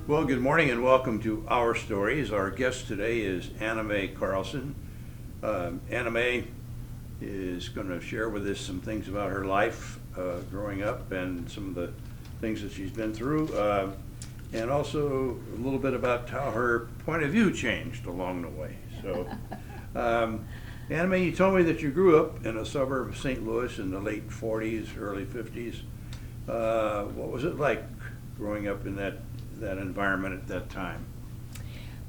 Well, good morning and welcome to Our Stories. Our guest today is Anna Mae Carlson. Anna Mae is going to share with us some things about her life growing up and some of the things that she's been through, and also a little bit about how her point of view changed along the way. So, Anna Mae, you told me that you grew up in a suburb of St. Louis in the late 40s, early 50s. What was it like growing up in that environment at that time?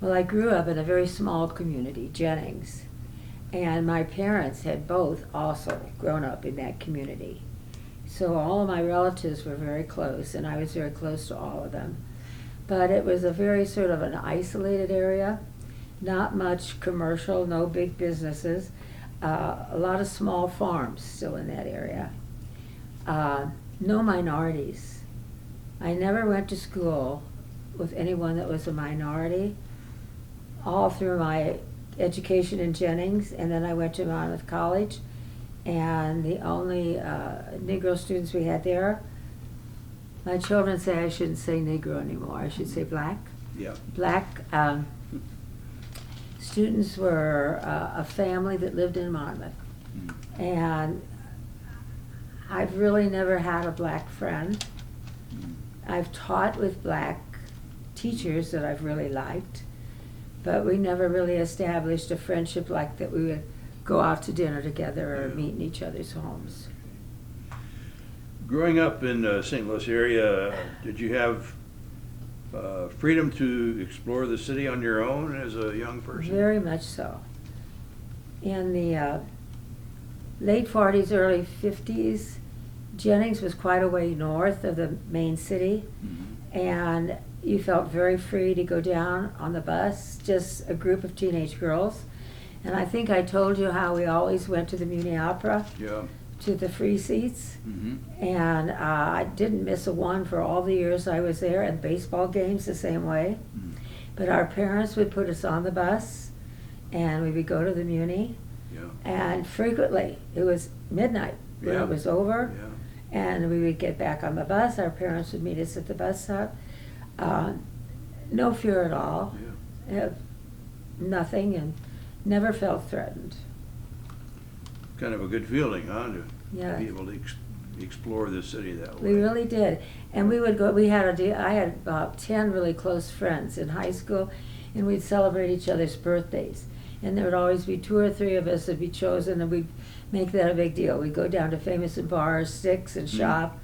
Well, I grew up in a very small community, Jennings, and my parents had both also grown up in that community. So all of my relatives were very close, and I was very close to all of them. But it was a very sort of an isolated area, not much commercial, no big businesses, a lot of small farms still in that area. No minorities. I never went to school with anyone that was a minority, all through my education in Jennings, and then I went to Monmouth College, and the only Negro students we had there, my children say I shouldn't say Negro anymore, I should say black. Yeah. Black students were a family that lived in Monmouth, and I've really never had a black friend. I've taught with black teachers that I've really liked, but we never really established a friendship like that. We would go out to dinner together or meet in each other's homes. Growing up in the St. Louis area, did you have freedom to explore the city on your own as a young person? Very much so. In the late 40s, early 50s, Jennings was quite a way north of the main city, and you felt very free to go down on the bus, just a group of teenage girls. And I think I told you how we always went to the Muni Opera, to the free seats, and I didn't miss a one for all the years I was there, and baseball games the same way. But our parents would put us on the bus, and we would go to the Muni, and frequently it was midnight when it was over. And we would get back on the bus. Our parents would meet us at the bus stop. No fear at all. Nothing, and never felt threatened. Kind of a good feeling, huh? To be able to explore the city that way. We really did. And we would go, I had about 10 really close friends in high school, and we'd celebrate each other's birthdays. And there would always be 2 or 3 of us that would be chosen, and we'd make that a big deal. We'd go down to Famous and Bars, Six, and shop,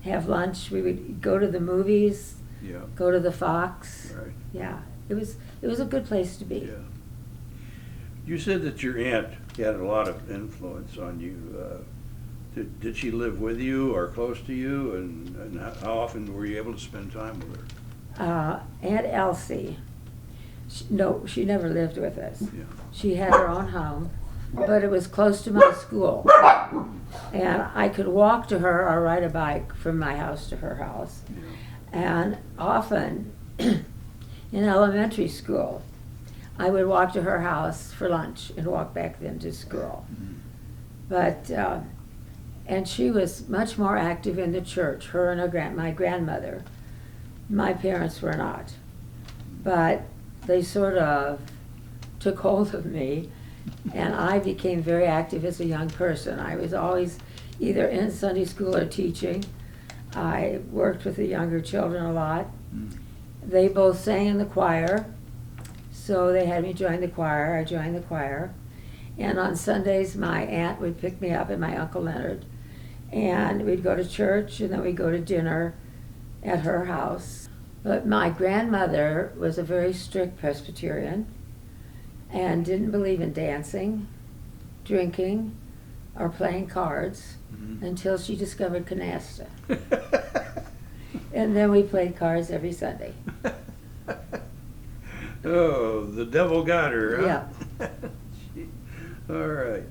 have lunch. We would go to the movies, go to the Fox. Right. Yeah, it was a good place to be. Yeah. You said that your aunt had a lot of influence on you. Did she live with you or close to you, and how often were you able to spend time with her? Aunt Elsie, she never lived with us. Yeah. She had her own home, but it was close to my school. And I could walk to her or ride a bike from my house to her house. And often in elementary school, I would walk to her house for lunch and walk back then to school. But, and she was much more active in the church, her and my grandmother. My parents were not. But they sort of took hold of me, and I became very active as a young person. I was always either in Sunday school or teaching. I worked with the younger children a lot. They both sang in the choir, so they had me join the choir. I joined the choir. And on Sundays, my aunt would pick me up and my Uncle Leonard, and we'd go to church, and then we'd go to dinner at her house. But my grandmother was a very strict Presbyterian and didn't believe in dancing, drinking, or playing cards until she discovered canasta. And then we played cards every Sunday. Oh, the devil got her, huh? Yeah. All right.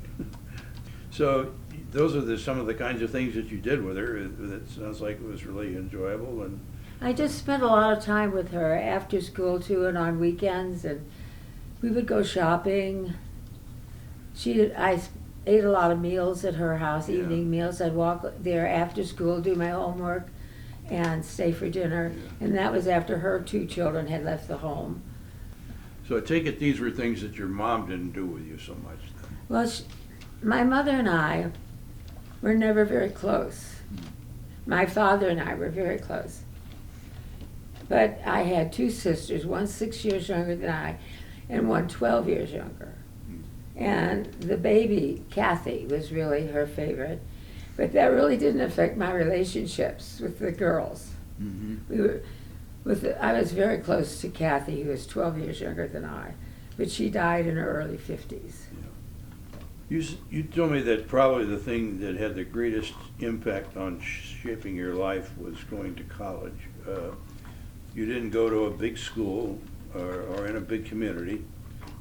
So those are some of the kinds of things that you did with her. That sounds like it was really enjoyable. And I just spent a lot of time with her after school too, and on weekends, and we would go shopping. I ate a lot of meals at her house, evening meals. I'd walk there after school, do my homework, and stay for dinner. Yeah. And that was after her 2 children had left the home. So I take it these were things that your mom didn't do with you so much then. Well, my mother and I were never very close. My father and I were very close. But I had 2 sisters, one 6 years younger than I, and one 12 years younger. And the baby, Kathy, was really her favorite. But that really didn't affect my relationships with the girls. Mm-hmm. I was very close to Kathy, who was 12 years younger than I, but she died in her early 50s. You told me that probably the thing that had the greatest impact on shaping your life was going to college. You didn't go to a big school or in a big community.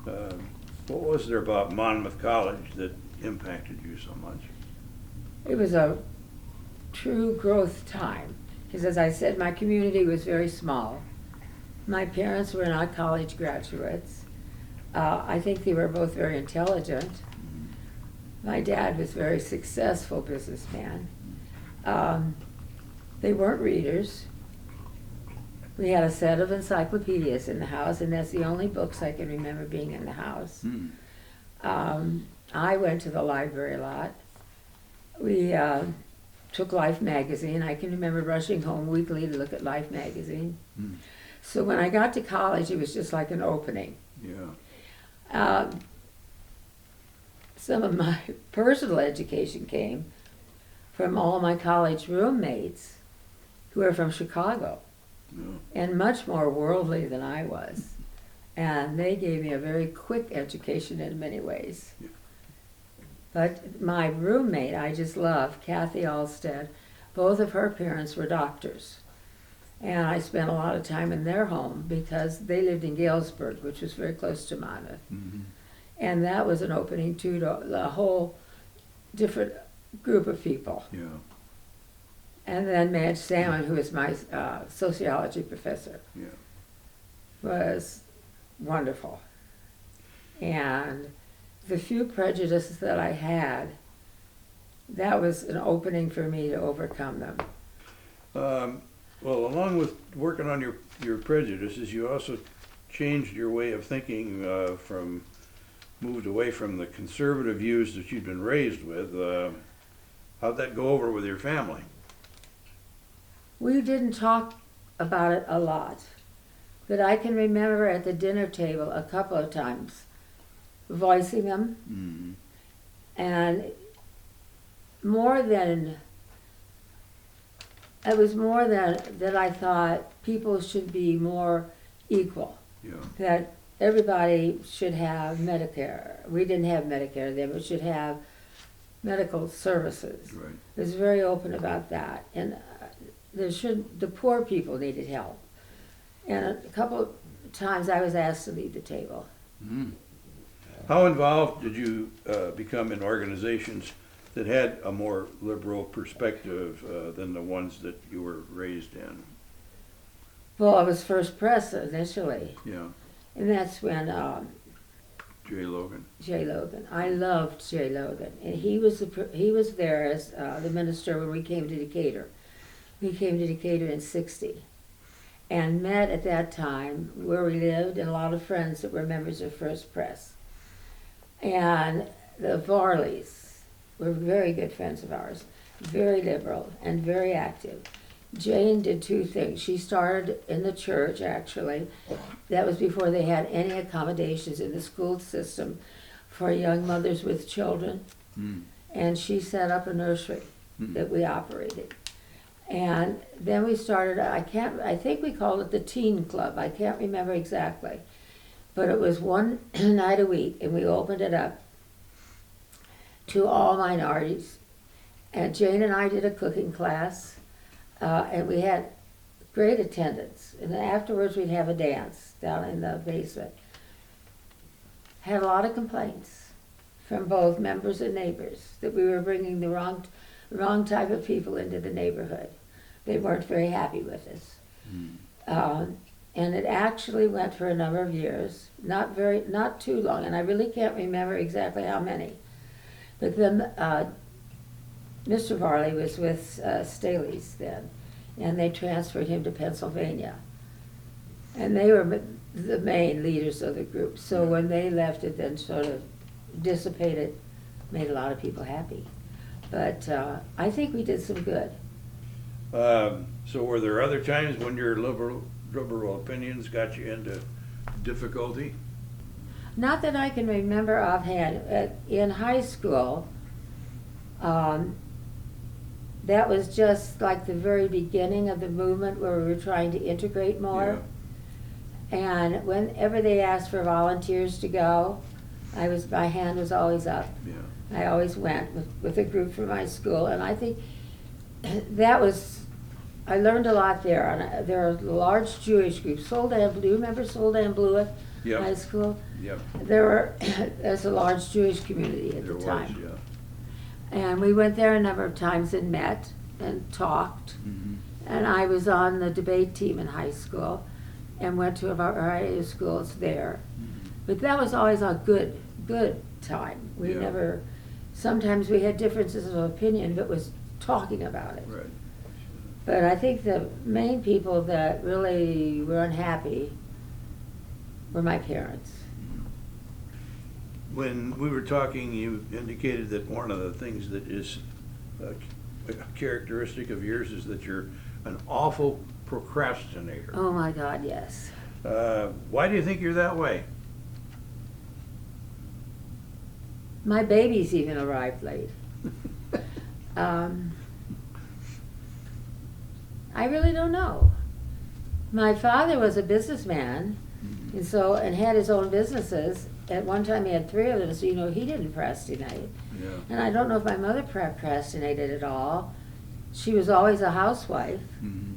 What was there about Monmouth College that impacted you so much? It was a true growth time, because as I said, my community was very small. My parents were not college graduates. I think they were both very intelligent. My dad was a very successful businessman. They weren't readers. We had a set of encyclopedias in the house, and that's the only books I can remember being in the house. I went to the library a lot. We took Life magazine. I can remember rushing home weekly to look at Life magazine. So when I got to college, it was just like an opening. Yeah. Some of my personal education came from all my college roommates who were from Chicago. No. And much more worldly than I was. And they gave me a very quick education in many ways. Yeah. But my roommate, I just love, Kathy Alstead, both of her parents were doctors. And I spent a lot of time in their home because they lived in Galesburg, which was very close to Monmouth. Mm-hmm. And that was an opening too to a whole different group of people. Yeah. And then Madge Salmon, who was my sociology professor, Yeah. was wonderful. And the few prejudices that I had, that was an opening for me to overcome them. Well, along with working on your prejudices, you also changed your way of thinking moved away from the conservative views that you'd been raised with. How'd that go over with your family? We didn't talk about it a lot, but I can remember at the dinner table a couple of times voicing them. Mm-hmm. And it was more than that I thought people should be more equal. Yeah. That everybody should have Medicare. We didn't have Medicare then, but should have medical services. Right. I was very open about that. And the poor people needed help. And a couple of times I was asked to leave the table. Mm-hmm. How involved did you become in organizations that had a more liberal perspective than the ones that you were raised in? Well, I was First Press initially. Yeah. And that's when Jay Logan. Jay Logan. I loved Jay Logan. And he was there as the minister when we came to Decatur. We came to Decatur in '60 and met at that time where we lived, and a lot of friends that were members of First Press. And the Varleys were very good friends of ours, very liberal and very active. Jane did 2 things. She started in the church, actually. That was before they had any accommodations in the school system for young mothers with children. Mm. And she set up a nursery that we operated. And then we started, I think we called it the Teen Club. I can't remember exactly. But it was one night a week, and we opened it up to all minorities. And Jane and I did a cooking class, and we had great attendance. And then afterwards we'd have a dance down in the basement. Had a lot of complaints from both members and neighbors that we were bringing the wrong type of people into the neighborhood. They weren't very happy with us. And it actually went for a number of years, not too long, and I really can't remember exactly how many. But then Mr. Varley was with Staley's then, and they transferred him to Pennsylvania. And they were the main leaders of the group. So when they left, it then sort of dissipated, made a lot of people happy. But I think we did some good. So were there other times when your liberal opinions got you into difficulty? Not that I can remember offhand. In high school, that was just like the very beginning of the movement where we were trying to integrate more. Yeah. And whenever they asked for volunteers to go, my hand was always up. Yeah. I always went with a group from my school, and I think that was, I learned a lot there. And there are large Jewish groups. Soldan, do you remember Soldan Blue at Yep. high school? Yep. There's a large Jewish community at There the was, time. yeah. And we went there a number of times and met and talked. Mhm. And I was on the debate team in high school and went to a variety of schools there. Mhm. But that was always a good time. We Yeah. never, sometimes we had differences of opinion, but was talking about it. Right. But I think the main people that really were unhappy were my parents. When we were talking, you indicated that one of the things that is a characteristic of yours is that you're an awful procrastinator. Oh my God, yes. Why do you think you're that way? My babies even arrived late. I really don't know. My father was a businessman, and had his own businesses. At one time, he had 3 of them, so he didn't procrastinate. Yeah. And I don't know if my mother procrastinated at all. She was always a housewife. Mhm.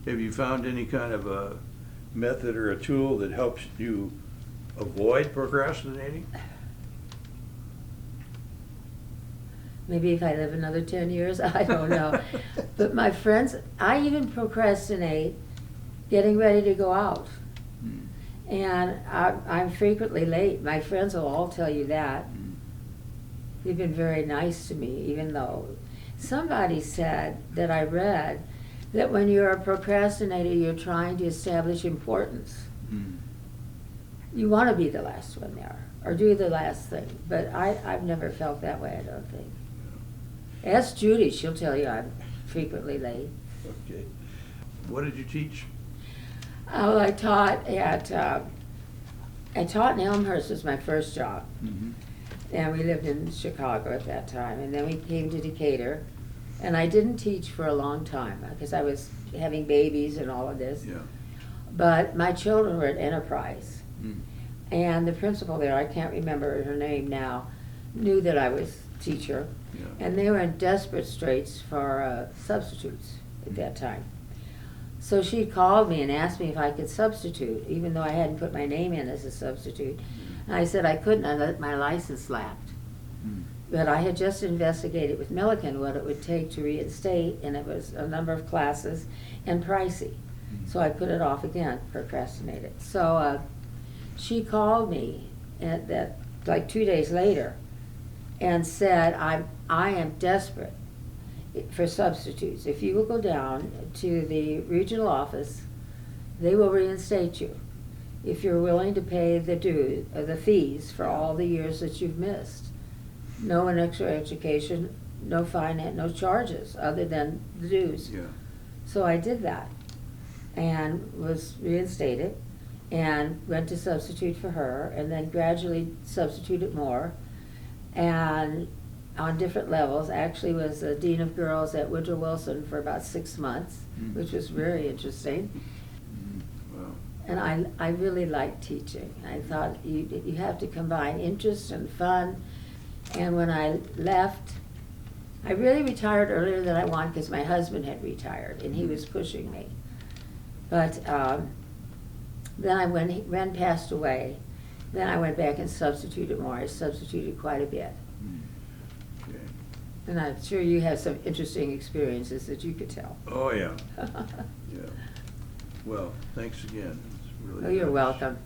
Have you found any kind of a method or a tool that helps you avoid procrastinating? Maybe if I live another 10 years, I don't know. But my friends, I even procrastinate getting ready to go out. And I'm frequently late. My friends will all tell you that. They've been very nice to me, even though somebody said that I read that when you're a procrastinator, you're trying to establish importance. You want to be the last one there, or do the last thing. But I've never felt that way, I don't think. Ask Judy, she'll tell you I'm frequently late. Okay. What did you teach? Oh, I taught in Elmhurst was my first job. Mm-hmm. And we lived in Chicago at that time. And then we came to Decatur. And I didn't teach for a long time because I was having babies and all of this. Yeah. But my children were at Enterprise. Mm. And the principal there, I can't remember her name now, knew that I was teacher. Yeah. And they were in desperate straits for substitutes at that time. So she called me and asked me if I could substitute, even though I hadn't put my name in as a substitute. And I said I couldn't. I let my license lapse. But I had just investigated with Milliken what it would take to reinstate, and it was a number of classes and pricey. So I put it off again, procrastinated. So she called me like 2 days later and said, I am desperate for substitutes. If you will go down to the regional office, they will reinstate you if you're willing to pay the dues, the fees for all the years that you've missed. No extra education, no finance, no charges other than the dues. Yeah. So I did that and was reinstated and went to substitute for her, and then gradually substituted more and on different levels. Actually was the dean of girls at Woodrow Wilson for about 6 months, which was very interesting. Wow. And I really liked teaching. I thought you have to combine interest and fun. And when I left, I really retired earlier than I wanted because my husband had retired and he was pushing me. But then when Ren passed away, then I went back and substituted more. I substituted quite a bit. Okay. And I'm sure you have some interesting experiences that you could tell. Oh, yeah. Yeah. Well, thanks again. It's really Oh, you're nice. welcome.